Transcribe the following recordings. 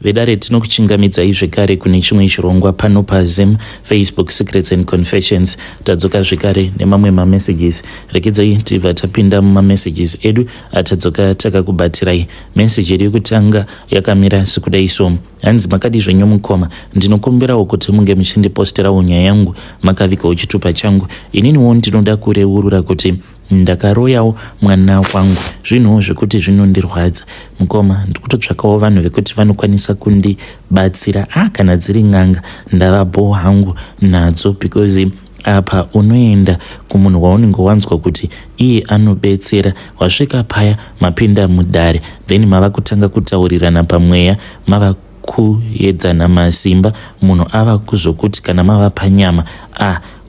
vedare tinokuchingamidzai zvekare kune chimwe chirongwa pano paZim Facebook Secrets and Confessions. Tadzoka zvekare nemamwe mamessages. Rekedzai tibva tapinda mumamessages edu atadzoka takakubatirai. Message yedu yekutanga yakamira sekudai so: hanzi makadi zvenyu mukoma, ndinokumbirawo kuti munge muchindiposterawo nyaya yangu makavikawo chitupa changu. Ininiwo ndinoda kureurura kuti ndakaroyawo mwana wangu, zvinhuwo zvekuti zvinondirwadza. Mukoma, ndikutotsvakawo vanhu vekuti vanokwanisa kundibatsira kana dziri n'anga ndava bho hangu nadzo, because apa unoenda kumunhu waunenge wanzwa kuti iye anobetsera, wasvika paya mapinda mudare, then mava kutanga kutaurirana pamweya, mava kuedzana masimba, munhu ava kuzokuti kana mava panyama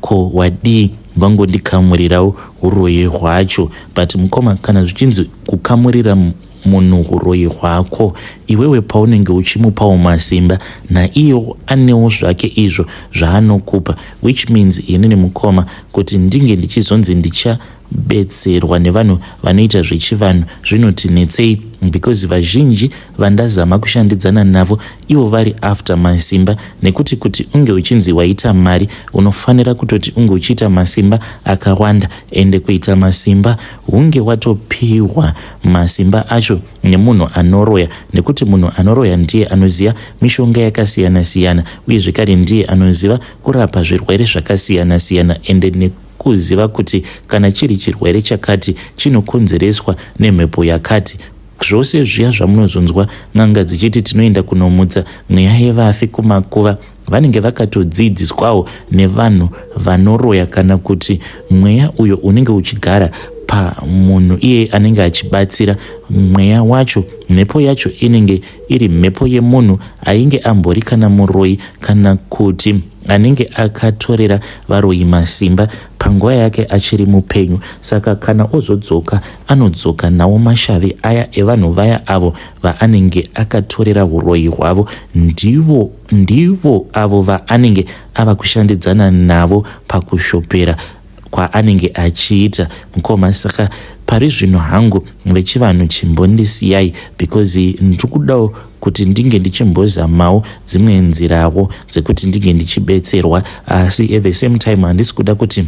ko wadii ngangondikamurirawo uroyi hwacho. But mukoma, kana zvichinzi kukamurira munhu uroyi hwako, iwewe paunenge uchimupawo masimba, naiyewo anewo zvake izvo zvaanokupa, which means inini mukoma kuti ndinge ndichizonzi ndichabetserwa nevanhu vanoita zvechivanhu zvinotinetsei, because vazhinji vandazama kushandidzana navo ivo vari after masimba, nekuti kuti unge uchinzi waita mari unofanira kutoti unge uchiita masimba akawanda, ende kuita masimba hunge watopiwa masimba acho nemunhu anoroya, nekuti munhu anoroya ndiye anoziva mishonga yakasiyana siyana, uye zvekare ndiye anoziva kurapa zvirwere zvakasiyana siyana, ende kuziva kuti kana chiri chirwere chakati chinokonzereswa nemhepo yakati. Zvose zviya zvamunozonzwa n'anga dzichiti tinoenda kunomutsa mweya yevafi kumakuva, vanenge vakatodzidziswawo nevanhu vanoroya, kana kuti mweya uyo unenge uchigara pamunhu iye anenge achibatsira. Mweya wacho, mhepo yacho inenge iri mhepo yemunhu ainge ambori kana muroyi, kana kuti anenge akatorera varoyi masimba panguva yake achiri mupenyu. Saka kana ozodzoka, anodzoka nawo mashavi aya evanhu vaya avo vaanenge akatorera uroyi hwavo, ndivo avo vaanenge ava kushandidzana navo pakushopera kwaanenge achiita. Mukoma, saka pari zvino hangu vechivanhu chimbondisiyai, because ndikudawo kuti ndinge ndichimbozamawo dzimwe nzirawo dzekuti ndinge ndichibetserwa, asi at the same time handisi kuda kuti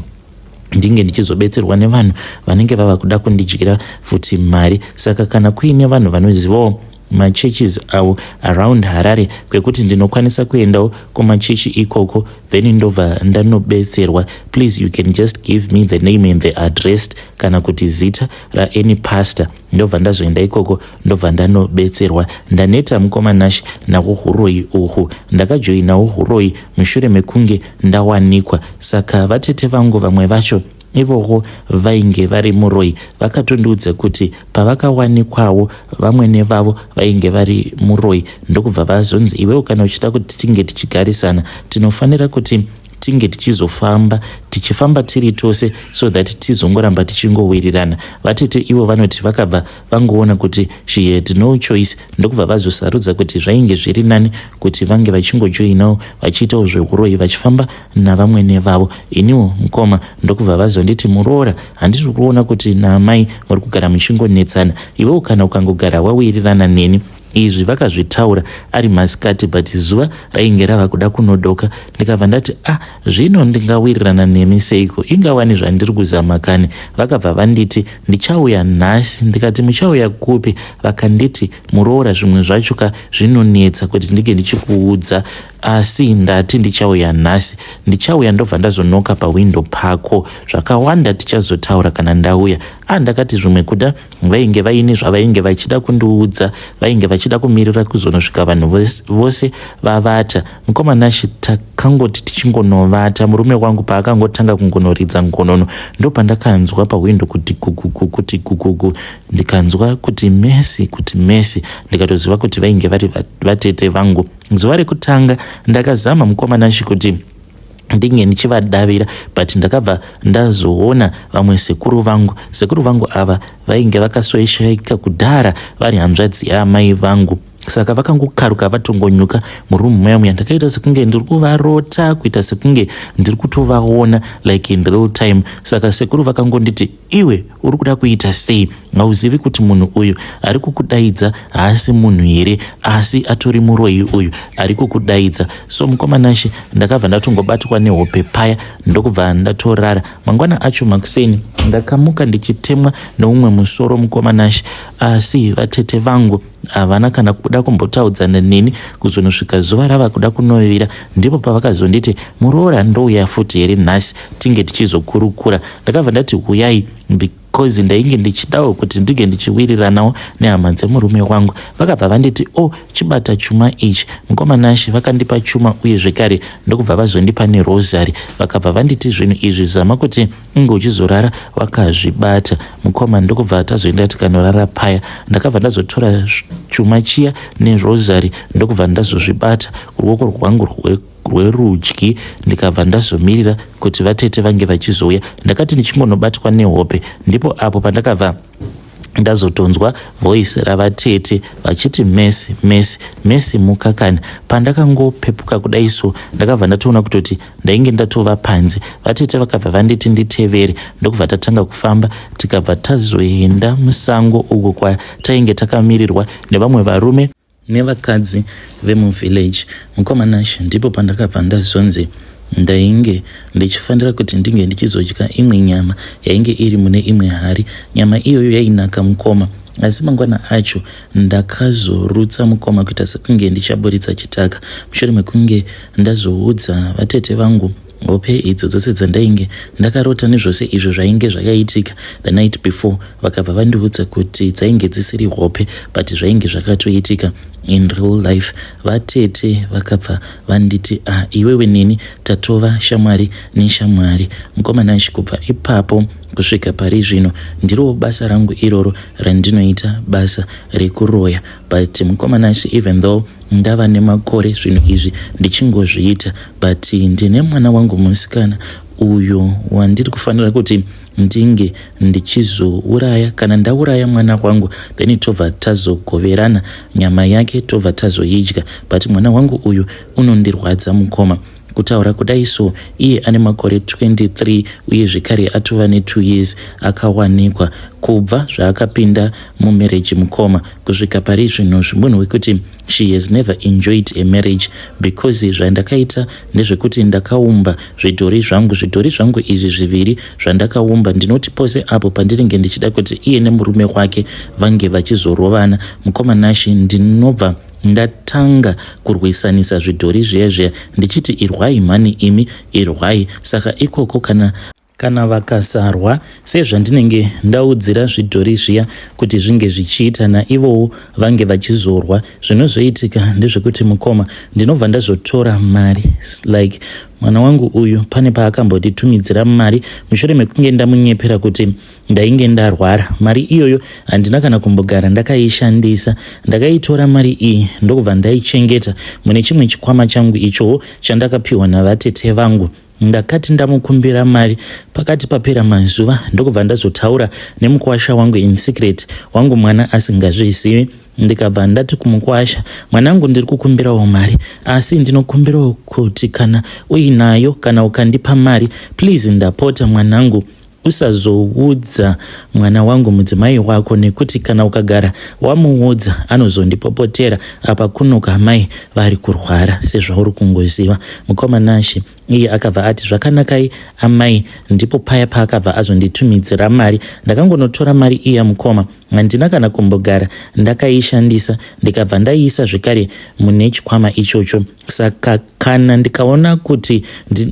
ndinge ndichizobetserwa nevanhu vanenge vava kuda kundidyira futi mari. Saka kana kuine vanhu vanozivawo machurches avo around Harare kwekuti ndinokwanisa kuendawo kumachechi ikoko, then ndobva ndanobetserwa, please you can just give me the name and the address, kana kuti zita raany pastor, ndobva ndazoenda ikoko ndobva ndanobetserwa. Ndaneta mukoma Nashi nawo uroyi uhu, ndakajoinawo uroyi mushure mekunge ndawanikwa. Saka vatete vangu vamwe vacho ivowo vainge vari muroyi vakatondiudza kuti pavakawanikwawo vamwene vavo vainge vari muroyi, ndokubva vazonzi iwewo kana uchida kuti tinge tichigarisana tinofanira kuti tinge tichifamba tiri tose, so that tizongoramba tichingowirirana. Vatete ivo vanoti vakabva vangoona kuti she had no choice, ndokubva vazosarudza kuti zvainge zviri nani kuti vange vachingojoinawo vachiitawo zveuroyi vachifamba navamwene vavo. Iniwo mukoma, ndokubva vazonditi muroora, handisi kuona kuti naamai muri kugara muchingonetsana, iwewo kana ukangogara wawirirana neni. Izvi vakazvitaura ari masikati, but zuva rainge rava kuda kunodoka, ndikabva ndati zvino ndingawirirana nemi seiko, ingawani zvandiri kuzama kani. Vakabva vanditi ndichauya nhasi, ndikati muchauya kupi? Vakanditi muroora, zvimwe zvacho zvinonetsa kuti ndinge ndichikuudza, asi ndati ndichauya nhasi. Ndichauya ndobva ndazonoka pawindo pako, zvakawanda tichazotaura kana ndauya. Ndakati zvimwe kuda vainge vaine zvavainge vachida kundiudza, vainge vachida kumirira kuzonosvika vanhu vose vavata. Mukoma Nashi, takangoti tichingonovata, murume wangu paakangotanga kungonoridza ngonono, ndopandakanzwa pawindo kuti gugugugu, ndikanzwa kuti mesi, ndikatoziva kuti vainge vari vatete vangu. Zuva rekutanga ndakazama mukoma Nashi kuti ndinge ndichivadavira, but ndakabva ndazoona vamwe sekuru vangu ava vainge vakasoishaika kudhara vari hanzvadzi yaamai vangu. saka vakangokaruka vatongonyuka murumu muya ndakaita sekunge ndiri kuvarota, kuita sekunge ndiri kutovaona like in real time. Saka sekuru vakangonditi, iwe uri kuda kuita sei? Hauzivi kuti munhu uyu ari kukudaidza haasi munhu here, asi atori muroyi uyu ari kukudaidza. So mukomanashe ndakabva ndatongobatwa nehope paya ndokubva ndatorara. Mangwana acho makuseni ndakamuka ndichitemwa neumwe musoro mukomanashe, asi vatete vangu havana kana kuda kumbotaudzana neni kuzonosvika zuva rava kuda kunovira. Ndipo pavakazonditi muroora ndouya futi here nhasi tinge tichizokurukura. Ndakabva ndati huyai, because ndainge ndichidawo kuti ndige ndichiwiriranawo nehama dzemurume wangu. Vakabva vanditi chibata chuma ichi. Mukomanashe vakandipa chuma uye zvekare ndokubva vazondipa nerosary. Vakabva vanditi zvinhu izvi zama kuti inge uchizorara wakazvibata. Mukoma ndokubva tazoenda tikanorara paya. Ndakabva ndazotora chuma chiya nerosary ndokubva ndazozvibata ruoko rwangu rwerudyi, ndikabva ndazomirira kuti vatete vange vachizouya. Ndakati ndichimbonobatwa nehope, ndipo apo pandakabva ndazotonzwa voice ravatete vachiti Messi, Messi, Messi mukakani. Pandakangopepuka kudai so ndakabva ndatoona kutoti ndainge ndatova panze. Vatete vakabva vanditi nditevere, ndokubva tatanga kufamba tikabva tazoenda musango uko kwatainge takamirirwa nevamwe varume nevakadzi vemuvillage. Mukomanashe ndipo pandakabva ndazonzi ndainge ndichifanira kuti ndinge ndichizodya imwe nyama yainge iri mune imwe hari. Nyama iyoyo yainaka mukoma, asi mangwana acho ndakazorutsa mukoma kuita sekunge ndichaburitsa chitaka. Mushure mekunge ndazoudza vatete vangu hope idzo dzose dzandainge ndakarota nezvose izvo zvainge zvakaitika the night before, vakabva vandiudza kuti dzainge dzisiri hope but zvainge zvakatoitika in real life. Vatete vakabva vanditi iwewe neni tatova shamwari neshamwari. Mukomanashe kubva ipapo kusvika pari zvino ndiro basa rangu iroro randinoita, basa rekuroya. But mukomanashe even though ndava nemakore zvinhu izvi ndichingozviita, but ndine mwana wangu musikana uyo wandiri kufanira kuti ndinge ndichizouraya. Kana ndauraya mwana wangu then tobva tazogoverana nyama yake, tobva tazoidya. But mwana wangu uyu unondirwadza mukoma. Kutaura kudai so iye ane makore 23 uye zvekare atova ne2 years akawanikwa kubva zvaakapinda mumarriage mukoma kusvika pari zvino zvimunhu wekuti she has never enjoyed a marriage, because zvandakaita ndezvekuti ndakaumba zvidhori zvangu izvi zviviri zvandakaumba. Ndinoti pose apo pandinenge ndichida kuti iye nemurume wake vange vachizorovana, mukomanashe ndinobva ndatanga kurwisanisa zvidhori zviya ndichiti irwai mhani imi irwai. Saka ikoko kana vakasarwa sezvandinenge ndaudzira zvidhori zviya kuti zvinge zvichiita naivowo vange vachizorwa, zvinozoitika ndezvekuti mukoma ndinobva ndazotora mari like mwana wangu uyu pane paakambonditumidzira mari mushure mekunge ndamunyepera kuti ndainge ndarwara. Mari iyoyo handina kana kumbogara ndakaishandisa. Ndakaitora mari iyi ndokubva ndaichengeta mune chimwe chikwama changu ichowo chandakapiwa navatete vangu. Ndakati ndamukumbira mari pakati papera mazuva ndokubva ndazotaura nemukwasha wangu in secret, wangu mwana asingazvizivi. Ndikabva ndati kumukwasha, mwanangu ndiri kukumbirawo mari, asi ndinokumbirawo kuti kana uinayo kana ukandipa mari please ndapota mwanangu usazoudza mwana wangu mudzimai wako, nekuti kana ukagara wamuudza anozondipopotera apa kunoka mai vari kurwara sezvauri kungoziva. Mukomanashe iye akabva ati zvakanakai amai, ndipo paya paakabva azonditumidzira mari. Ndakangonotora mari iya mukoma, handina kana kumbogara ndakaishandisa, ndikabva ndaiisa zvekare mune chikwama ichocho. Saka kana ndikaona kuti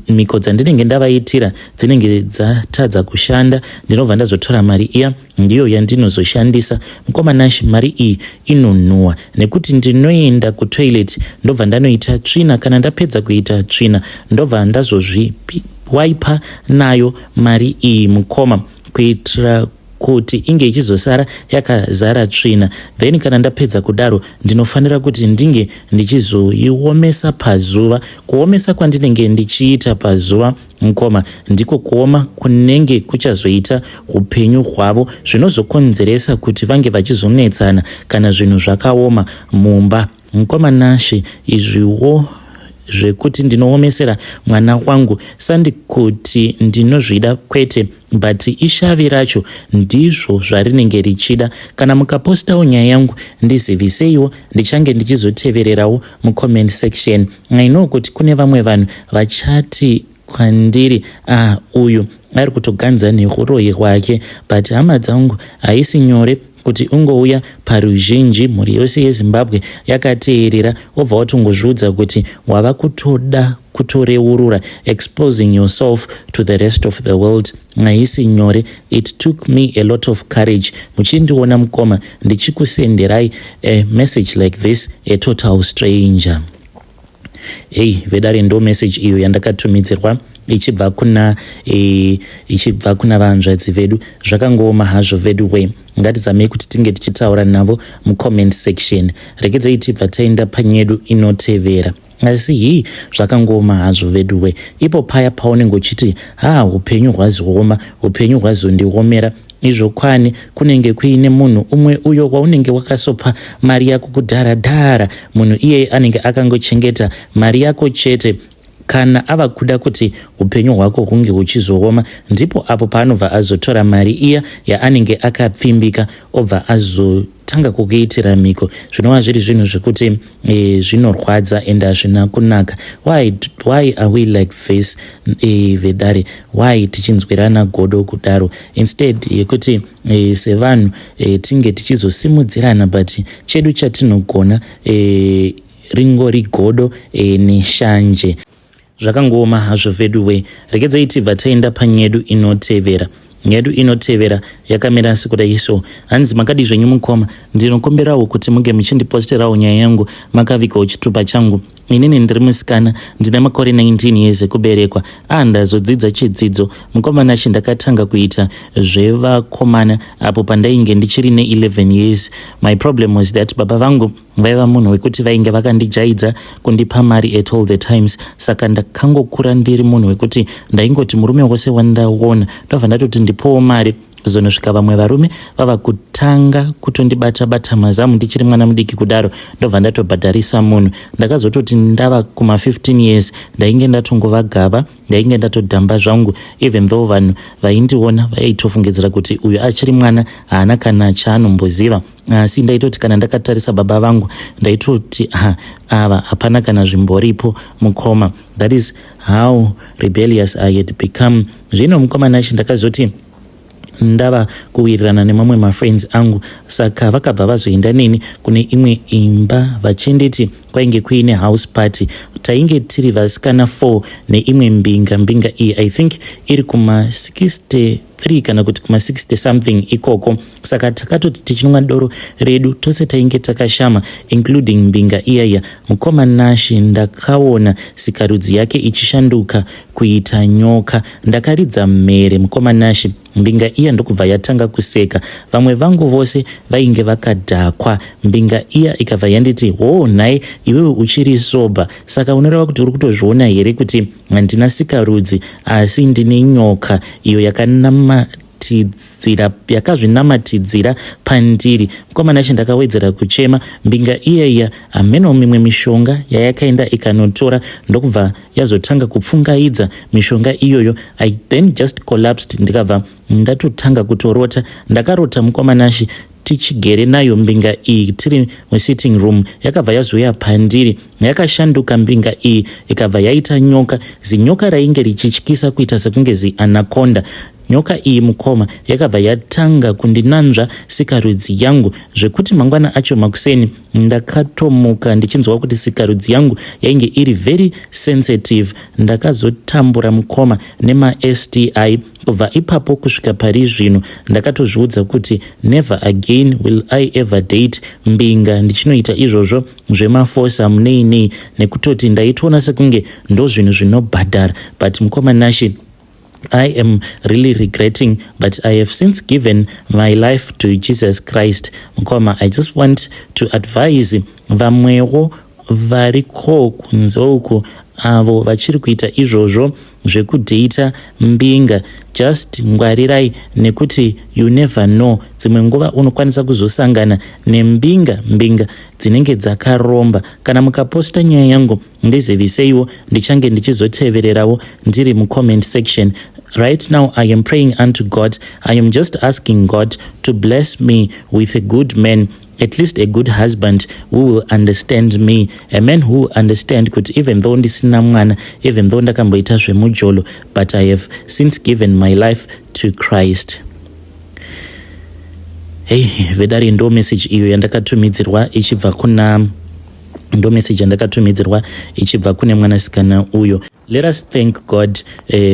miko dzandinenge ndavaitira dzinenge dzatadza kushanda, ndinobva ndazotora mari iya ndiyo yandinozoshandisa. Mukomanashe mari iyi inonhuwa nekuti ndinoenda kutoilet ndobva ndanoita tsvina. Kana ndapedza kuita tsvina ndobva ndazozviwaipa nayo mari iyi mukoma, kuitira kuti inge ichizosara yakazara tsvina, then kana ndapedza kudaro ndinofanira kuti ndinge ndichizoiomesa pazuva. Kuomesa kwandinenge ndichiita pazuva mukoma ndiko kuoma kunenge kuchazoita upenyu hwavo, zvinozokonzeresa kuti vange vachizonetsana kana zvinhu zvakaoma mumba. Mukoma Nashi, izviwo zvekuti ndinoomesera mwana wangu sandikuti ndinozvida kwete, but ishavi racho ndizvo zvarinenge richida. Kana mukapostawo nyaya yangu ndiziviseiwo, ndichange ndichizotevererawo mucomment section. I know kuti kune vamwe vanhu vachati kwandiri uyu ari kutoganza nehuroyi hwake, but hama dzangu haisi nyore kuti ungouya paruzhinji mhuri yose yeZimbabwe yakateerera wobva watongozviudza kuti wava kutoda kutoreurura, exposing yourself to the rest of the world. Haisi nyore. It took me a lot of courage muchindiona mukoma ndichikusenderai a message like this, a total stranger. Hey, vedare ndo message iyo yandakatumidzirwa ichibva kuna vanzvadzi vedu. Zvakangooma hazvo vedu we, ngatizamei kuti tinge tichitaura navo mucomment section. Regedzai tibva taenda panyedu inotevera. Asi hii zvakangooma hazvo vedu we, ipo paya paunenge uchiti upenyu hwazooma, upenyu hwazondiomera, izvo kwani kunenge kuine munhu umwe uyo waunenge wakasopa mari yako kudharadhara. Munhu iye anenge akangochengeta mari yako chete. Kana ava kuda kuti upenyu hwako hunge huchizooma, ndipo apo paanobva azotora mari iya yaanenge akapfimbika obva azotanga kukuitira miko. Zvinova zviri zvinhu zvekuti zvinorwadza ende hazvina kunaka. Why are we like this, vedare? Why tichinzwirana godo kudaro instead yekuti sevanhu tinge tichizosimudzirana, but chedu chatinogona ringori godo neshanje. Zvakangooma hazvo vedu we, regedzai tibva taenda panyedu inotevera. Nyedu inotevera yakamira sekudai so. Hanzi makadi zvenyu mukoma, ndinokomberawo kuti muge muchindiposterawo nyaya yangu makavikawo chitupa changu. Inini ndiri musikana, ndine makore 19 years ekuberekwa. Ndazodzidza chidzidzo. Mukoma Nashi ndakatanga kuita zvevakomana apo pandainge ndichiri ne11 years. My problem was that baba vangu vaiva munhu wekuti vainge vakandijaidza kundipa mari at all the times. Saka ndakangokura ndiri munhu wekuti ndaingoti murume wose wandaona ndobva ndatoti ndipowo mari. Kuzonosvika vamwe varume vava kutanga kutondibata mazamu ndichiri mwana mudiki kudaro, ndobva ndatobhadharisa munhu. Ndakazototi ndava kuma 15 years ndainge ndatongova gava, ndainge ndatodhamba zvangu, even though vanhu vaindiona vaitofungidzira kuti uyu achiri mwana haana kana chaanomboziva. Asi ndaitoti kana ndakatarisa baba vangu ndaitoti ava hapana kana zvimboripo mukoma. That is how rebellious I had become. Zvino mukoma Nashi ndakazoti ndava kuwirirana nemamwe mafriends angu, saka vakabva vazoenda neni kune imwe imba vachinditi kwainge kuine house party. Tainge tiri vasikana 4 neimwe mbinga iyi, I think iri kuma 63 kana kuti kuma 60 something ikoko. Saka takatoti tichinwa doro redu tose tainge takashama, including mbinga iyaya. Mukoma Nashi ndakaona sikarudzi yake ichishanduka kuita nyoka. Ndakaridza mhere mukoma Nashi. Mbinga iya ndokubva yatanga kuseka. Vamwe vangu vose vainge vakadhakwa. Mbinga iya ikabva yanditi, nhaye iwewe uchiri soba, saka unoreva kuti uri kutozviona here kuti handina sikarudzi asi ndine nyoka iyo yakazvinamatidzira pandiri. Mukoma Nashi ndakawedzera kuchema. Mbinga iyaiya hameno mimwe mishonga yayakaenda ikanotora ndokubva yazotanga kupfungaidza mishonga iyoyo. I then just collapsed, ndikabva ndatotanga kutorota. Ndakarota mukoma Nashi tichigere nayo mbinga iyi tiri musitting room, yakabva yazoya pandiri, yakashanduka mbinga iyi ikabva yaita nyoka. Zinyoka rainge richityisa kuita sekunge zianaconda. Nyoka iyi mukoma yakabva yatanga kundinanzva sikarudzi yangu zvekuti mangwana acho makuseni ndakatomuka ndichinzwa kuti sikarudzi yangu yainge iri very sensitive. Ndakazotambura mukoma nema STI. Kubva ipapo kusvika pari zvino ndakatozviudza kuti never again will I ever date mbinga ndichinoita izvozvo zvemafosa munei nekutoti ndaitoona sekunge ndo zvinhu zvinobhadhara. But mukoma Nashi I am really regretting, but I have since given my life to Jesus Christ. Mukoma, I just want to advise vamwewo variko kunzouku avo vachiri kuita izvozvo zvekudheita mbinga. Just ngwarirai, nekuti you never know, dzimwe nguva unokwanisa kuzosangana nembinga dzinenge dzakaromba. Kana mukaposta nyaya yangu ndiziviseiwo, ndichange ndichizotevererawo ndiri mucomment section. Right now I am praying unto God. I am just asking God to bless me with a good man, at least a good husband who will understand me, a man who will understand kuti even though ndisina mwana, even though ndakamboita zvemujolo, but I have since given my life to Christ. Hey, vedari ndo message iyo yandakatumidzirwa ichibva kune mwanasikana uyo. Let us thank God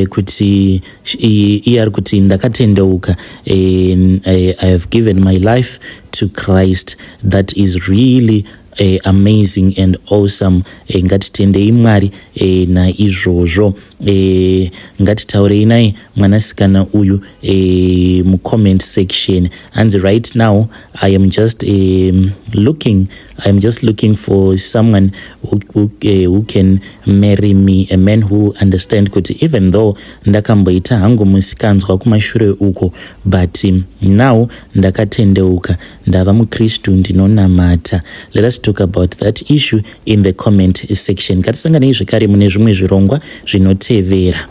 kuti iye ari kuti ndakatendeuka, I have given my life to Christ. That is really amazing and awesome. Ngatitendei Mwari naizvozvo. Ngatitaurei naye mwanasikana uyu mucomment section. And right now I am just looking for someone who can marry me, a man who will understand kuti even though ndakamboita hangu musikanzwa kumashure uko, but now ndakatendeuka, ndava muKristu, ndinonamata. Let us talk about that issue in the comment section. Ngatisanganei zvekare mune zvimwe zvirongwa zvinotevera.